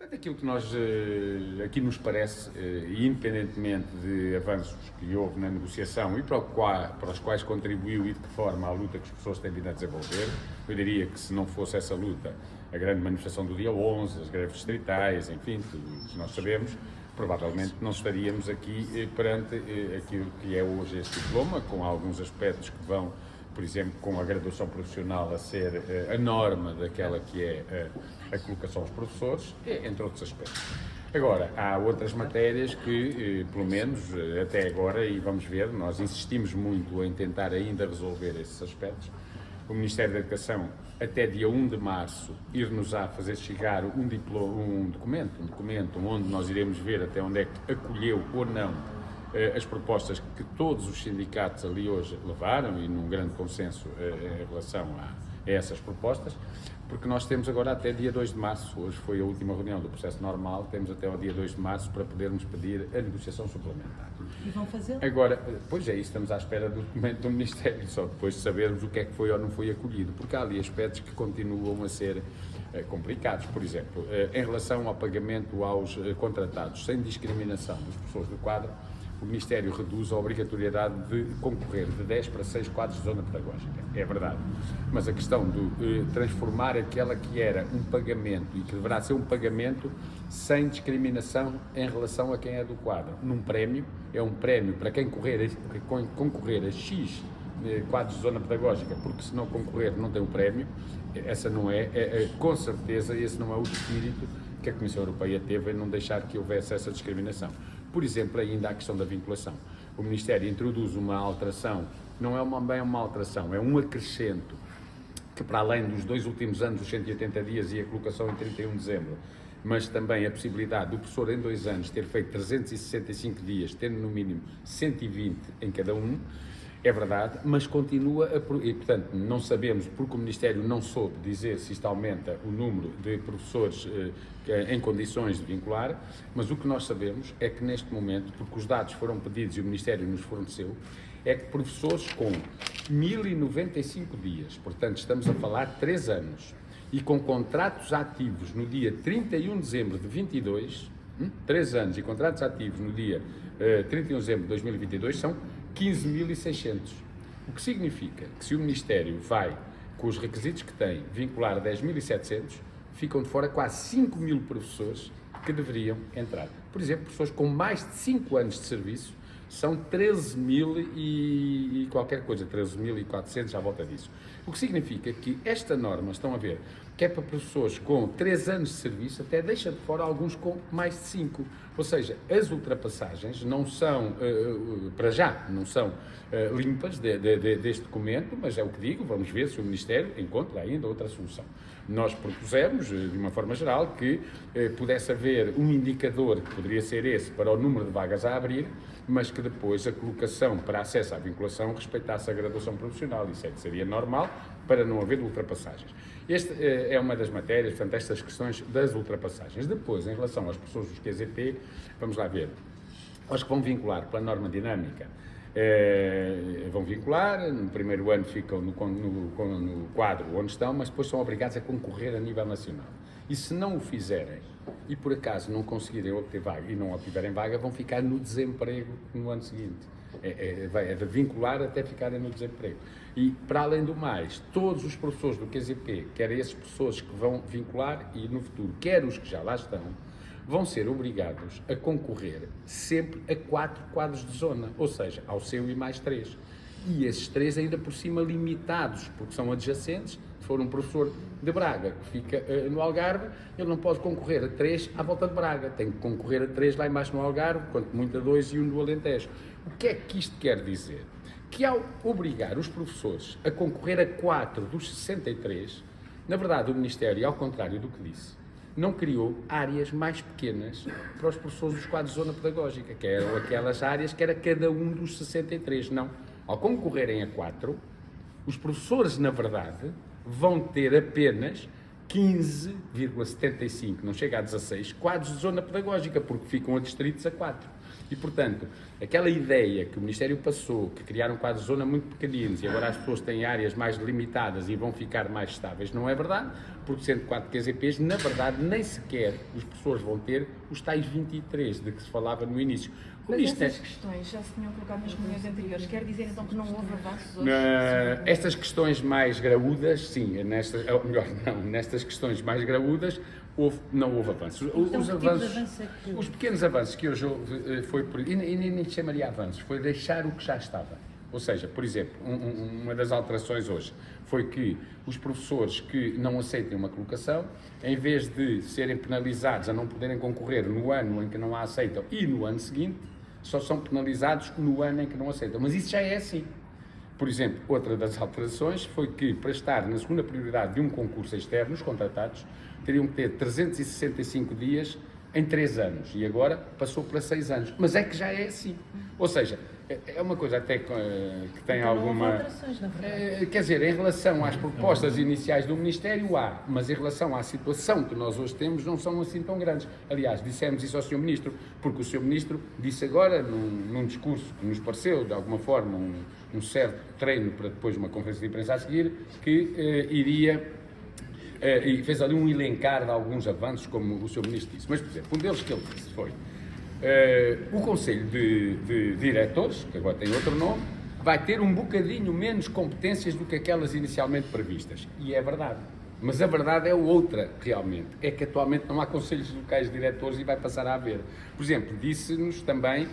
Daquilo que nós aqui nos parece, independentemente de avanços que houve na negociação e para os quais contribuiu e de que forma a luta que as pessoas têm vindo a desenvolver, eu diria que se não fosse essa luta, a grande manifestação do dia 11, as greves distritais, enfim, tudo o que nós sabemos, provavelmente não estaríamos aqui perante aquilo que é hoje este diploma, com alguns aspectos que vão, por exemplo, com a graduação profissional a ser a norma daquela que é a colocação aos professores, entre outros aspectos. Agora, há outras matérias que, pelo menos até agora, e vamos ver, nós insistimos muito em tentar ainda resolver esses aspectos. O Ministério da Educação, até dia 1 de março, ir-nos-á fazer chegar um documento onde nós iremos ver até onde é que acolheu ou não as propostas que todos os sindicatos ali hoje levaram e num grande consenso em relação a essas propostas, porque nós temos agora até dia 2 de março, hoje foi a última reunião do processo normal, temos até ao dia 2 de março para podermos pedir a negociação suplementar. E vão fazer? Agora, pois é, estamos à espera do documento do Ministério, só depois de sabermos o que é que foi ou não foi acolhido, porque há ali aspectos que continuam a ser complicados. Por exemplo, em relação ao pagamento aos contratados sem discriminação dos professores do quadro, o Ministério reduz a obrigatoriedade de concorrer de 10 para 6 quadros de zona pedagógica. É verdade. Mas a questão de transformar aquela que era um pagamento e que deverá ser um pagamento sem discriminação em relação a quem é do quadro, num prémio, é um prémio para quem concorrer a X quadros de zona pedagógica, porque se não concorrer não tem o prémio, essa não com certeza, esse não é o espírito que a Comissão Europeia teve em não deixar que houvesse essa discriminação. Por exemplo, ainda a questão da vinculação. O Ministério introduz uma alteração, não é bem uma alteração, é um acrescento, que para além dos 2 últimos anos, os 180 dias e a colocação em 31 de dezembro, mas também a possibilidade do professor em 2 anos ter feito 365 dias, tendo no mínimo 120 em cada um, é verdade, mas continua e portanto não sabemos, porque o Ministério não soube dizer se isto aumenta o número de professores em condições de vincular, mas o que nós sabemos é que neste momento, porque os dados foram pedidos e o Ministério nos forneceu, é que professores com 1095 dias, portanto estamos a falar de 3 anos, e com contratos ativos no dia 31 de dezembro de 22, 3 anos e contratos ativos no dia 31 de dezembro de 2022 são 15.600. O que significa que se o Ministério vai, com os requisitos que tem, vincular 10.700, ficam de fora quase 5.000 professores que deveriam entrar. Por exemplo, professores com mais de 5 anos de serviço são 13.000 e qualquer coisa, 13.400 à volta disso. O que significa que esta norma, estão a ver, que é para professores com 3 anos de serviço, até deixa de fora alguns com mais de 5. Ou seja, as ultrapassagens não são, para já, não são limpas deste documento, mas é o que digo, vamos ver se o Ministério encontra ainda outra solução. Nós propusemos, de uma forma geral, que pudesse haver um indicador, que poderia ser esse, para o número de vagas a abrir, mas que depois a colocação para acesso à vinculação respeitasse a graduação profissional. Isso é que seria normal, para não haver ultrapassagens. Esta é uma das matérias, portanto, estas questões das ultrapassagens. Depois, em relação às pessoas dos QZP, vamos lá ver. Aos que vão vincular pela norma dinâmica, vão vincular, no primeiro ano ficam no quadro onde estão, mas depois são obrigados a concorrer a nível nacional. E se não o fizerem, e por acaso não conseguirem obter vaga e não obtiverem vaga, vão ficar no desemprego no ano seguinte. É de vincular até ficarem no desemprego. E, para além do mais, todos os professores do QZP, quer esses professores que vão vincular e no futuro, quer os que já lá estão, vão ser obrigados a concorrer sempre a 4 quadros de zona, ou seja, ao seu e mais 3. E esses 3 ainda por cima limitados, porque são adjacentes. Se for um professor de Braga que fica no Algarve, ele não pode concorrer a 3 à volta de Braga, tem que concorrer a 3 lá embaixo no Algarve, quanto muito a 2 e um no Alentejo. O que é que isto quer dizer? Que ao obrigar os professores a concorrer a 4 dos 63, na verdade o Ministério, ao contrário do que disse, não criou áreas mais pequenas para os professores dos quadros de zona pedagógica, que eram aquelas áreas que era cada um dos 63. Não. Ao concorrerem a 4, os professores, na verdade, vão ter apenas 15,75, não chega a 16, quadros de zona pedagógica, porque ficam adstritos a 4. E, portanto, aquela ideia que o Ministério passou, que criaram quadros de zona muito pequeninos e agora as pessoas têm áreas mais limitadas e vão ficar mais estáveis, não é verdade, porque sendo 4 QZPs, na verdade, nem sequer os professores vão ter os tais 23 de que se falava no início. Mas essas questões já se tinham colocado nas reuniões anteriores, quer dizer então que não houve avanços hoje? Estas questões mais graúdas, sim, ou melhor, não, nestas questões mais graúdas não houve avanços. Então, Os avanços, os pequenos avanços que hoje houve, e nem chamaria avanços, foi deixar o que já estava. Ou seja, por exemplo, uma das alterações hoje foi que os professores que não aceitem uma colocação, em vez de serem penalizados a não poderem concorrer no ano em que não a aceitam e no ano seguinte, só são penalizados no ano em que não aceitam. Mas isso já é assim. Por exemplo, outra das alterações foi que, para estar na segunda prioridade de um concurso externo, os contratados teriam que ter 365 dias em 3 anos. E agora passou para 6 anos. Mas é que já é assim. Ou seja, é uma coisa até que tem então, alguma... Não houve alterações, na verdade. Quer dizer, em relação às propostas iniciais do Ministério há, mas em relação à situação que nós hoje temos não são assim tão grandes. Aliás, dissemos isso ao Sr. Ministro, porque o Sr. Ministro disse agora, num discurso que nos pareceu, de alguma forma, um certo treino para depois uma conferência de imprensa a seguir, que iria... e fez ali um elencar de alguns avanços, como o Sr. Ministro disse. Mas, por exemplo, um deles que ele disse foi o Conselho de Diretores, que agora tem outro nome, vai ter um bocadinho menos competências do que aquelas inicialmente previstas. E é verdade. Mas a verdade é outra, realmente. É que atualmente não há conselhos locais de diretores e vai passar a haver. Por exemplo, disse-nos também,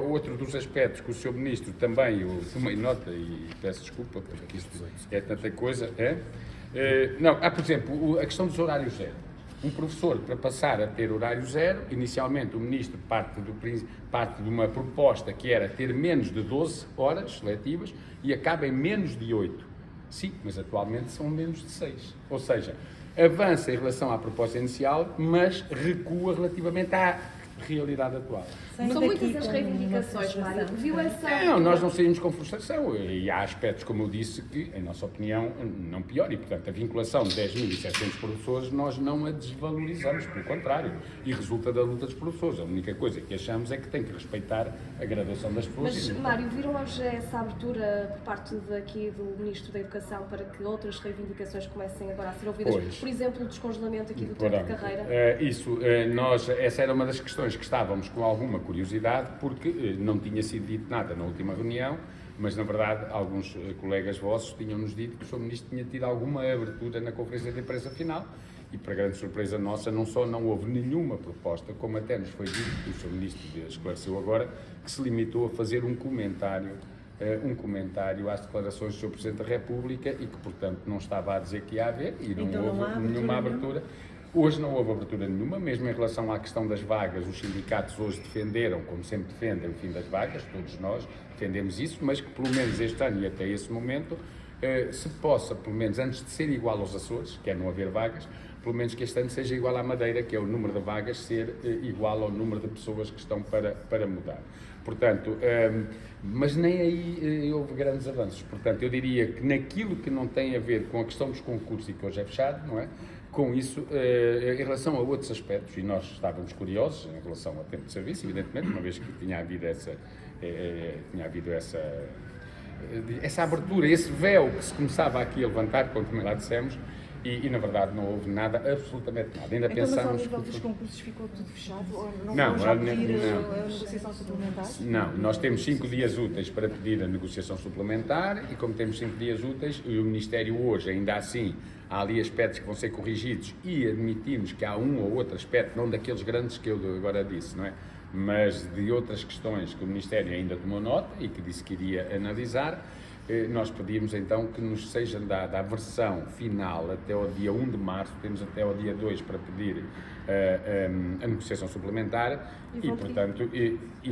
outro dos aspectos que o Sr. Ministro também, eu tomei nota e peço desculpa, porque isto é tanta coisa, por exemplo, a questão dos horários zero. Um professor, para passar a ter horário zero, inicialmente o Ministro parte de uma proposta que era ter menos de 12 horas letivas e acaba em menos de 8. Sim, mas atualmente são menos de 6. Ou seja, avança em relação à proposta inicial, mas recua relativamente à realidade atual. São muitas as reivindicações, Mário. Viu essa... Não, nós não saímos com frustração e há aspectos, como eu disse, que, em nossa opinião, não pior. E, portanto, a vinculação de 10.700 professores nós não a desvalorizamos, pelo contrário, e resulta da luta dos professores. A única coisa que achamos é que tem que respeitar a graduação das pessoas. Mas, Mário, viram hoje essa abertura por parte daqui do Ministro da Educação para que outras reivindicações comecem agora a ser ouvidas? Pois. Por exemplo, o descongelamento aqui do tempo de carreira? Essa era uma das questões que estávamos com alguma curiosidade, porque não tinha sido dito nada na última reunião, mas na verdade alguns colegas vossos tinham-nos dito que o Sr. Ministro tinha tido alguma abertura na conferência de imprensa final e, para grande surpresa nossa, não só não houve nenhuma proposta, como até nos foi dito, que o Sr. Ministro esclareceu agora, que se limitou a fazer um comentário às declarações do Sr. Presidente da República e que, portanto, não estava a dizer que ia haver e não então, houve nenhuma abertura. Hoje não houve abertura nenhuma, mesmo em relação à questão das vagas, os sindicatos hoje defenderam, como sempre defendem, o fim das vagas, todos nós defendemos isso, mas que pelo menos este ano e até esse momento se possa, pelo menos antes de ser igual aos Açores, que é não haver vagas, pelo menos que este ano seja igual à Madeira, que é o número de vagas ser igual ao número de pessoas que estão para mudar. Portanto, mas nem aí houve grandes avanços. Portanto, eu diria que naquilo que não tem a ver com a questão dos concursos e que hoje é fechado, não é? Com isso, em relação a outros aspectos, e nós estávamos curiosos em relação ao tempo de serviço, evidentemente, uma vez que tinha havido essa abertura, esse véu que se começava aqui a levantar, como também lá dissemos, e na verdade não houve nada, absolutamente nada. Ainda então, pensamos... mas ao nível dos concursos ficou tudo fechado? Ou não Não, vamos já pedir não. a negociação suplementar? Não, nós temos 5 dias úteis para pedir a negociação suplementar e como temos 5 dias úteis, e o Ministério hoje, ainda assim, há ali aspectos que vão ser corrigidos e admitimos que há um ou outro aspecto, não daqueles grandes que eu agora disse, não é? Mas de outras questões que o Ministério ainda tomou nota e que disse que iria analisar, nós pedimos então que nos seja dada a versão final até ao dia 1 de março, temos até ao dia 2 para pedir a negociação suplementar portanto,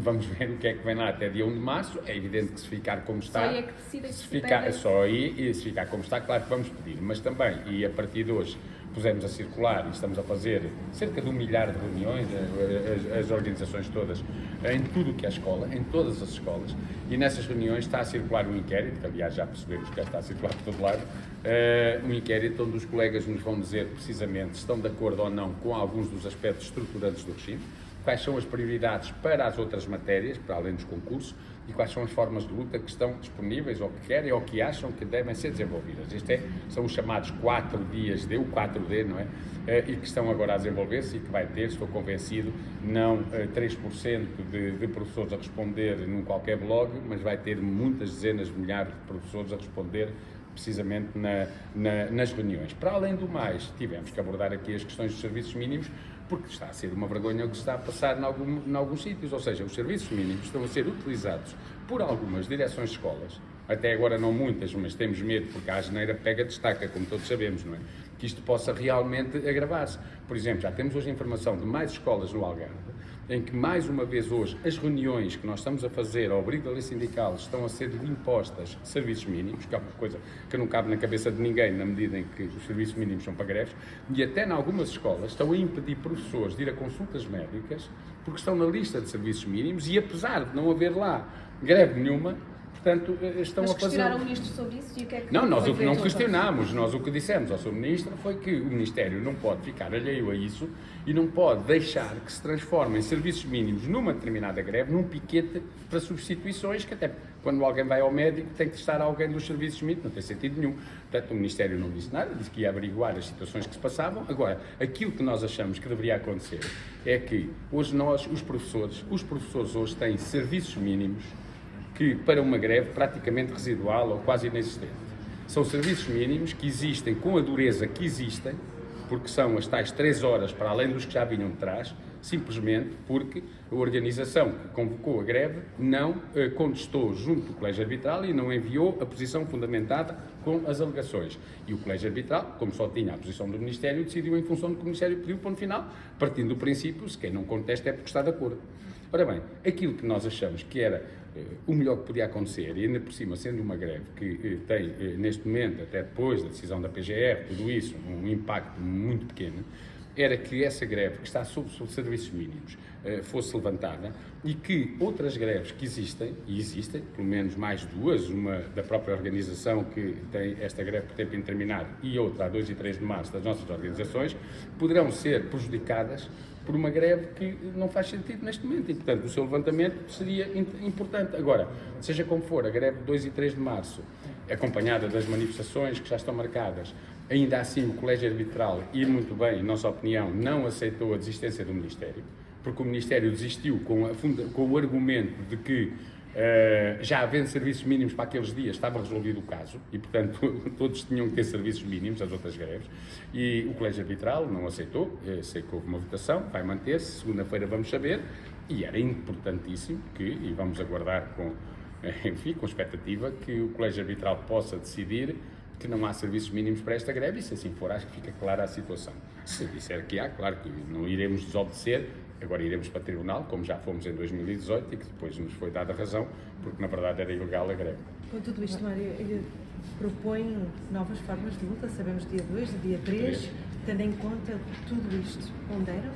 vamos ver o que é que vem lá até dia 1 de março. É evidente que se ficar como está, Só aí é que decidem se ficar como está, claro que vamos pedir, mas também, e a partir de hoje, pusemos a circular e estamos a fazer cerca de 1 milhar de reuniões, as organizações todas, em tudo o que é escola, em todas as escolas, e nessas reuniões está a circular um inquérito, que aliás já percebemos que já está a circular por todo lado, um inquérito onde os colegas nos vão dizer precisamente se estão de acordo ou não com alguns dos aspectos estruturantes do regime. quais são as prioridades para as outras matérias, para além dos concursos, e quais são as formas de luta que estão disponíveis, ou que querem, ou que acham que devem ser desenvolvidas. São os chamados 4 dias D, o 4D, não é? E que estão agora a desenvolver-se e que vai ter, estou convencido, não 3% de professores a responder num qualquer blog, mas vai ter muitas dezenas de milhares de professores a responder precisamente nas reuniões. Para além do mais, tivemos que abordar aqui as questões dos serviços mínimos, porque está a ser uma vergonha o que se está a passar em alguns sítios, ou seja, os serviços mínimos estão a ser utilizados por algumas direções de escolas, até agora não muitas, mas temos medo, porque a asneira pega destaca, como todos sabemos, não é? Que isto possa realmente agravar-se. Por exemplo, já temos hoje informação de mais escolas no Algarve, em que, mais uma vez hoje, as reuniões que nós estamos a fazer ao abrigo da lei sindical estão a ser impostas serviços mínimos, que é uma coisa que não cabe na cabeça de ninguém, na medida em que os serviços mínimos são para greves, e até em algumas escolas estão a impedir professores de ir a consultas médicas, porque estão na lista de serviços mínimos, e apesar de não haver lá greve nenhuma, portanto, estão Mas a fazer... questionaram o Ministro sobre isso e o que é que... Não, nós foi o que não feito? questionámos, nós o que dissemos ao Sr. Ministro foi que o Ministério não pode ficar alheio a isso e não pode deixar que se transformem serviços mínimos numa determinada greve, num piquete para substituições, que até quando alguém vai ao médico tem que estar alguém dos serviços mínimos, não tem sentido nenhum. Portanto, o Ministério não disse nada, disse que ia averiguar as situações que se passavam. Agora, aquilo que nós achamos que deveria acontecer é que hoje nós, os professores hoje têm serviços mínimos que, para uma greve praticamente residual ou quase inexistente. São serviços mínimos que existem com a dureza que existem, porque são as tais 3 horas para além dos que já vinham de trás, simplesmente porque a organização que convocou a greve não contestou junto do Colégio Arbitral e não enviou a posição fundamentada com as alegações. E o Colégio Arbitral, como só tinha a posição do Ministério, decidiu em função do que o Ministério pediu, ponto final, partindo do princípio, se quem não contesta é porque está de acordo. Ora bem, aquilo que nós achamos que era o melhor que podia acontecer, e ainda por cima sendo uma greve que tem neste momento, até depois da decisão da PGR, tudo isso, um impacto muito pequeno, era que essa greve que está sob serviços mínimos fosse levantada e que outras greves que existem, e existem, pelo menos mais 2, uma da própria organização que tem esta greve por tempo indeterminado e outra a 2 e 3 de março das nossas organizações, poderão ser prejudicadas por uma greve que não faz sentido neste momento e, portanto, o seu levantamento seria importante. Agora, seja como for, a greve de 2 e 3 de março, acompanhada das manifestações que já estão marcadas, ainda assim o Colégio Arbitral, e muito bem, em nossa opinião, não aceitou a desistência do Ministério, porque o Ministério desistiu com o argumento de que já havendo serviços mínimos para aqueles dias, estava resolvido o caso e, portanto, todos tinham que ter serviços mínimos, as outras greves, e o Colégio Arbitral não aceitou. Sei que houve uma votação, vai manter-se, segunda-feira vamos saber, e era importantíssimo que, e vamos aguardar com expectativa, que o Colégio Arbitral possa decidir que não há serviços mínimos para esta greve, e se assim for, acho que fica clara a situação. Se disser que há, claro que não iremos desobedecer, agora iremos para o tribunal, como já fomos em 2018, e que depois nos foi dada razão, porque na verdade era ilegal a greve. Com tudo isto, Mário, ele propõe novas formas de luta, sabemos dia 2, dia 3, tendo em conta tudo isto, ponderam?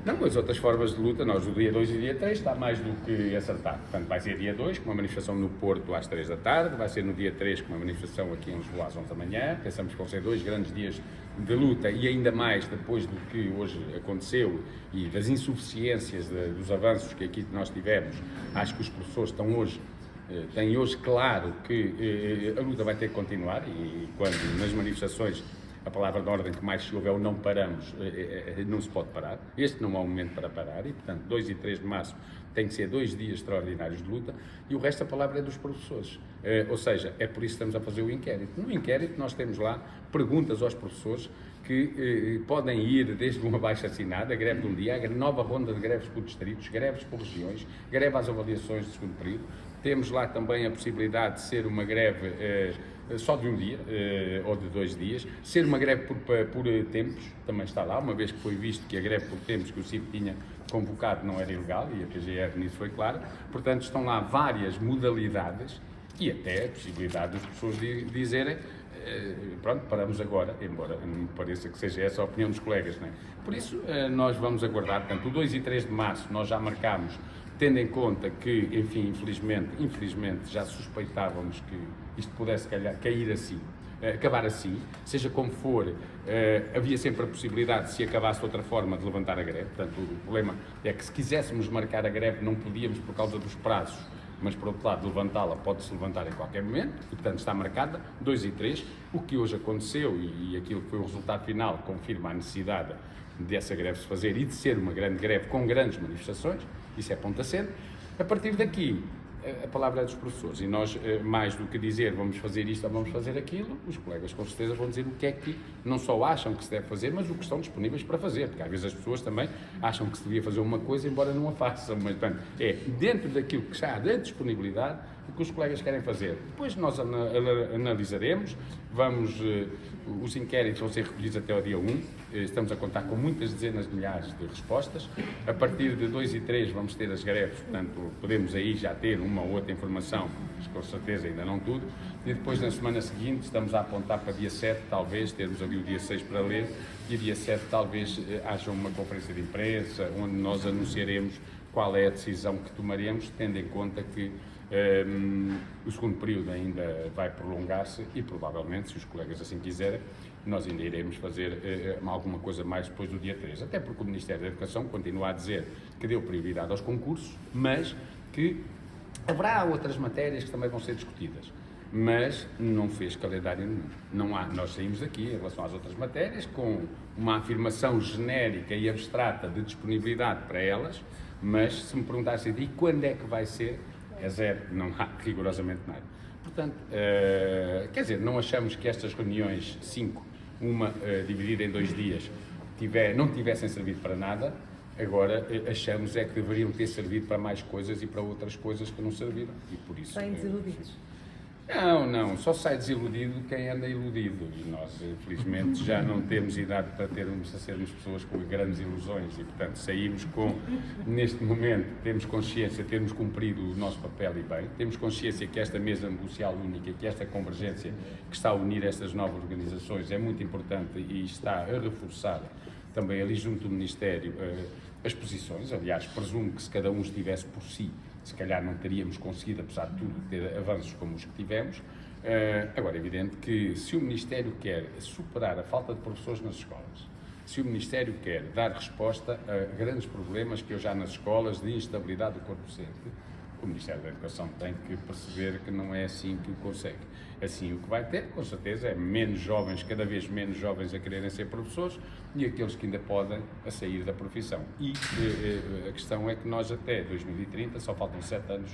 Não, as outras formas de luta, nós o dia 2 e dia 3 está mais do que acertado. Portanto, vai ser dia 2 com uma manifestação no Porto às 3 da tarde, vai ser no dia 3 com uma manifestação aqui em Lisboa às 11 da manhã. Pensamos que vão ser 2 grandes dias de luta e ainda mais depois do que hoje aconteceu e das insuficiências dos avanços que aqui nós tivemos. Acho que os professores têm hoje claro que a luta vai ter que continuar e quando nas manifestações a palavra de ordem que mais se ouve é o não paramos, não se pode parar. Este não é o momento para parar e, portanto, 2 e 3 de março tem que ser 2 dias extraordinários de luta e o resto a palavra é dos professores. Ou seja, é por isso que estamos a fazer o inquérito. No inquérito nós temos lá perguntas aos professores que podem ir desde uma baixa-assinada, greve de um dia, a nova ronda de greves por distritos, greves por regiões, greve às avaliações de segundo período. Temos lá também a possibilidade de ser uma greve só de um dia ou de 2 dias, ser uma greve por tempos, também está lá, uma vez que foi visto que a greve por tempos que o CIP tinha convocado não era ilegal e a PGR nisso foi clara, portanto estão lá várias modalidades e até a possibilidade das pessoas dizerem pronto, paramos agora, embora não me pareça que seja essa a opinião dos colegas, não é? Por isso nós vamos aguardar, portanto o 2 e 3 de março nós já marcámos, tendo em conta que, enfim, infelizmente já suspeitávamos que isto pudesse cair assim, acabar assim, seja como for, havia sempre a possibilidade, se acabasse de outra forma, de levantar a greve. Portanto, o problema é que se quiséssemos marcar a greve não podíamos por causa dos prazos, mas por outro lado, levantá-la pode-se levantar em qualquer momento, e portanto está marcada 2 e 3. O que hoje aconteceu e aquilo que foi o resultado final confirma a necessidade dessa greve se fazer e de ser uma grande greve com grandes manifestações, isso é ponto assente. A partir daqui, a palavra é dos professores e nós, mais do que dizer vamos fazer isto ou vamos fazer aquilo, os colegas com certeza vão dizer o que é que não só acham que se deve fazer, mas o que estão disponíveis para fazer, porque às vezes as pessoas também acham que se devia fazer uma coisa embora não a façam, mas portanto, é dentro daquilo que está de disponibilidade o que os colegas querem fazer. Depois nós analisaremos, os inquéritos vão ser recolhidos até ao dia 1, estamos a contar com muitas dezenas de milhares de respostas. A partir de 2 e 3 vamos ter as greves, portanto podemos aí já ter uma ou outra informação, mas com certeza ainda não tudo. E depois na semana seguinte estamos a apontar para dia 7, talvez, termos ali o dia 6 para ler, e dia 7 talvez haja uma conferência de imprensa onde nós anunciaremos qual é a decisão que tomaremos, tendo em conta que o segundo período ainda vai prolongar-se e provavelmente, se os colegas assim quiserem, nós ainda iremos fazer alguma coisa mais depois do dia 3, até porque o Ministério da Educação continua a dizer que deu prioridade aos concursos, mas que haverá outras matérias que também vão ser discutidas, mas não fez calendário nenhum. Não há, nós saímos daqui em relação às outras matérias com uma afirmação genérica e abstrata de disponibilidade para elas, mas se me perguntassem de quando é que vai ser, é zero, não há rigorosamente nada. Portanto, quer dizer, não achamos que estas reuniões, 5, uma dividida em 2 dias, não tivessem servido para nada, agora achamos é que deveriam ter servido para mais coisas e para outras coisas que não serviram. E por isso, Saem desiludidos. Não, só sai desiludido quem anda iludido e nós, infelizmente, já não temos idade para sermos pessoas com grandes ilusões e, portanto, saímos neste momento, temos consciência, temos cumprido o nosso papel e bem, temos consciência que esta mesa negocial única, que esta convergência que está a unir estas novas organizações é muito importante e está a reforçar também ali junto do Ministério as posições. Aliás, presumo que se cada um estivesse por si, se calhar não teríamos conseguido, apesar de tudo, ter avanços como os que tivemos. Agora, é evidente que se o Ministério quer superar a falta de professores nas escolas, se o Ministério quer dar resposta a grandes problemas que hoje há nas escolas de instabilidade do corpo docente, o Ministério da Educação tem que perceber que não é assim que o consegue. Assim, o que vai ter, com certeza, é menos jovens, cada vez menos jovens a quererem ser professores e aqueles que ainda podem a sair da profissão. E a questão é que nós até 2030, só faltam 7 anos,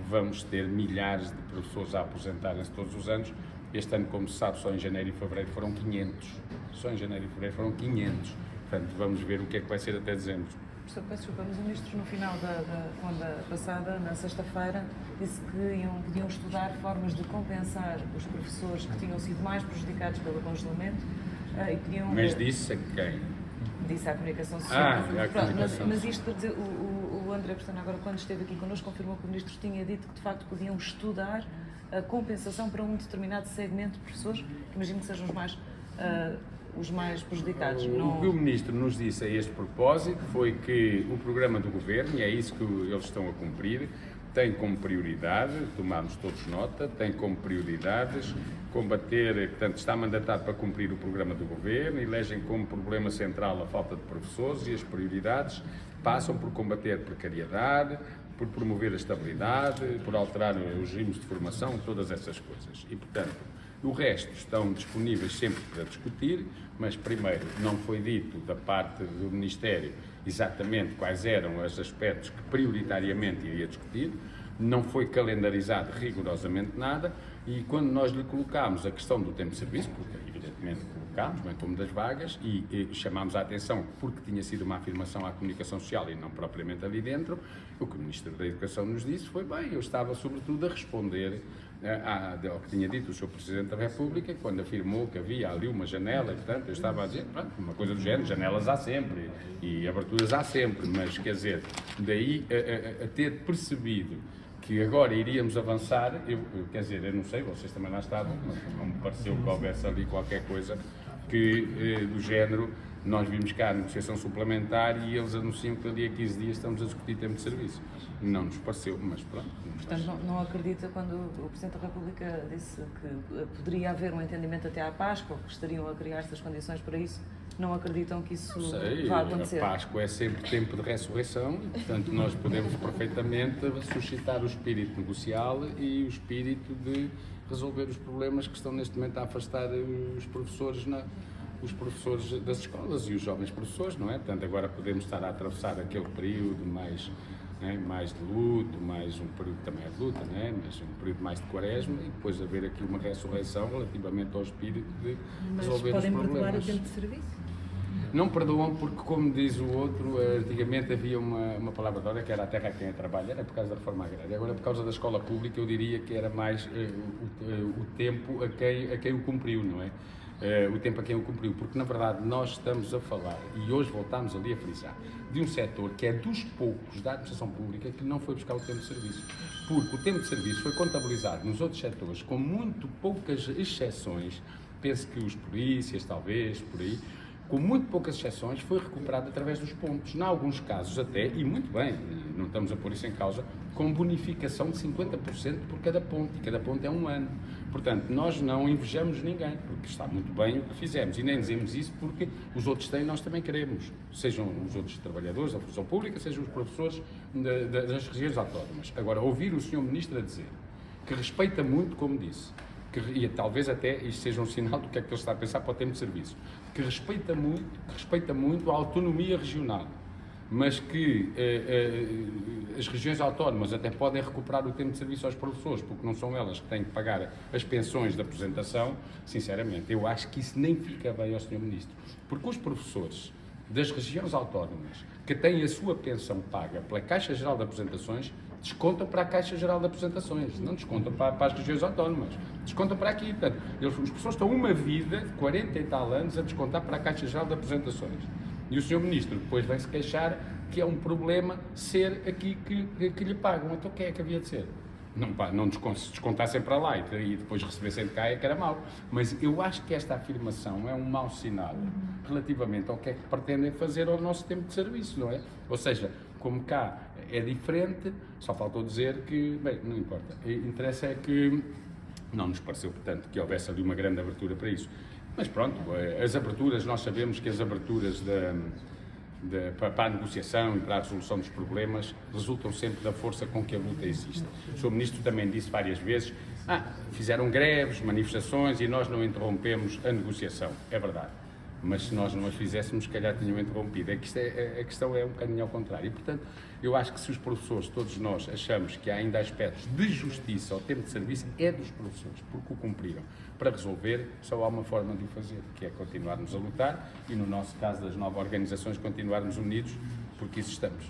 vamos ter milhares de professores a aposentarem-se todos os anos. Este ano, como se sabe, só em janeiro e fevereiro foram 500. Só em janeiro e fevereiro foram 500. Portanto, vamos ver o que é que vai ser até dezembro. Professor, peço desculpa, mas o Ministro, no final da ronda passada, na sexta-feira, disse que podiam estudar formas de compensar os professores que tinham sido mais prejudicados pelo congelamento e podiam... Mas disse a quem? Disse à Comunicação Social. À Comunicação. Mas isto para dizer, o André Pestana, agora, quando esteve aqui connosco, confirmou que o Ministro tinha dito que, de facto, podiam estudar a compensação para um determinado segmento de professores, que imagino que sejam os mais prejudicados. O que o Ministro nos disse a este propósito foi que o programa do Governo, e é isso que eles estão a cumprir, tem como prioridade, tomámos todos nota, tem como prioridades combater, portanto está mandatado para cumprir o programa do Governo, elegem como problema central a falta de professores e as prioridades passam por combater a precariedade, por promover a estabilidade, por alterar os regimes de formação, todas essas coisas. E, portanto, o resto estão disponíveis sempre para discutir, mas primeiro não foi dito da parte do Ministério exatamente quais eram os aspectos que prioritariamente iria discutir, não foi calendarizado rigorosamente nada e quando nós lhe colocámos a questão do tempo de serviço, porque evidentemente colocámos, bem como das vagas, e chamámos a atenção porque tinha sido uma afirmação à comunicação social e não propriamente ali dentro, o que o Ministro da Educação nos disse foi, bem, eu estava sobretudo a responder ao que tinha dito o Sr. Presidente da República, quando afirmou que havia ali uma janela, e portanto eu estava a dizer, pronto, uma coisa do género, janelas há sempre, e aberturas há sempre, mas quer dizer, daí a ter percebido que agora iríamos avançar, quer dizer, eu não sei, vocês também lá estavam, mas não me pareceu que houvesse ali qualquer coisa que, do género, Nós vimos cá a negociação suplementar e eles anunciam que daqui a 15 dias estamos a discutir tempo de serviço. Não nos pareceu, mas pronto. Portanto, não acredita quando o Presidente da República disse que poderia haver um entendimento até à Páscoa, que estariam a criar-se as condições para isso, não acreditam que isso vá acontecer? A Páscoa é sempre tempo de ressurreição e, portanto, nós podemos perfeitamente ressuscitar o espírito negocial e o espírito de resolver os problemas que estão neste momento a afastar os professores das escolas e os jovens professores, não é? Portanto, agora podemos estar a atravessar aquele período mais de luto, mais um período também de luta, não é? Mas um período mais de quaresma e depois haver aqui uma ressurreição relativamente ao espírito de resolver os problemas. Mas podem perdoar o tempo de serviço? Não perdoam porque, como diz o outro, antigamente havia uma palavra de ordem que era a terra a quem a trabalha, era por causa da reforma agrária. Agora, por causa da escola pública, eu diria que era mais o tempo a quem o cumpriu, não é? O tempo a quem o cumpriu, porque na verdade nós estamos a falar, e hoje voltamos ali a frisar, de um setor que é dos poucos da administração pública que não foi buscar o tempo de serviço. Porque o tempo de serviço foi contabilizado nos outros setores com muito poucas exceções, penso que os polícias, talvez, por aí, com muito poucas exceções, foi recuperado através dos pontos. Em alguns casos até, e muito bem, não estamos a pôr isso em causa, com bonificação de 50% por cada ponto, e cada ponto é um ano. Portanto, nós não invejamos ninguém, porque está muito bem o que fizemos, e nem dizemos isso porque os outros têm, nós também queremos, sejam os outros trabalhadores da função pública, sejam os professores das regiões autónomas. Agora, ouvir o Sr. Ministro a dizer que respeita muito, como disse, e talvez até isto seja um sinal do que é que ele está a pensar para o tempo de serviço, que respeita muito a autonomia regional, mas que as regiões autónomas até podem recuperar o tempo de serviço aos professores, porque não são elas que têm que pagar as pensões de aposentação. Sinceramente, eu acho que isso nem fica bem ao Sr. Ministro, porque os professores das regiões autónomas que têm a sua pensão paga pela Caixa Geral de Aposentações descontam para a Caixa Geral de Aposentações, não descontam para as regiões autónomas, descontam para aqui. Portanto, as pessoas estão uma vida de 40 e tal anos a descontar para a Caixa Geral de Aposentações. E o Sr. Ministro depois vem-se queixar que é um problema ser aqui que lhe pagam. Então quem é que havia de ser? Não descontassem para lá e depois recebessem de cá é que era mau. Mas eu acho que esta afirmação é um mau sinal relativamente ao que é que pretendem fazer ao nosso tempo de serviço, não é? Ou seja, como cá é diferente, só faltou dizer que, bem, não importa. Interessa é que não nos pareceu, portanto, que houvesse ali uma grande abertura para isso. Mas pronto, as aberturas, nós sabemos que as aberturas para a negociação e para a resolução dos problemas resultam sempre da força com que a luta existe. O Sr. Ministro também disse várias vezes, fizeram greves, manifestações e nós não interrompemos a negociação. É verdade. Mas se nós não as fizéssemos, se calhar tinham interrompido. A questão é um bocadinho ao contrário. E, portanto, eu acho que se os professores, todos nós, achamos que há ainda aspectos de justiça ao tempo de serviço, é dos professores, porque o cumpriram. Para resolver, só há uma forma de o fazer, que é continuarmos a lutar e, no nosso caso das 9 organizações, continuarmos unidos, porque isso estamos.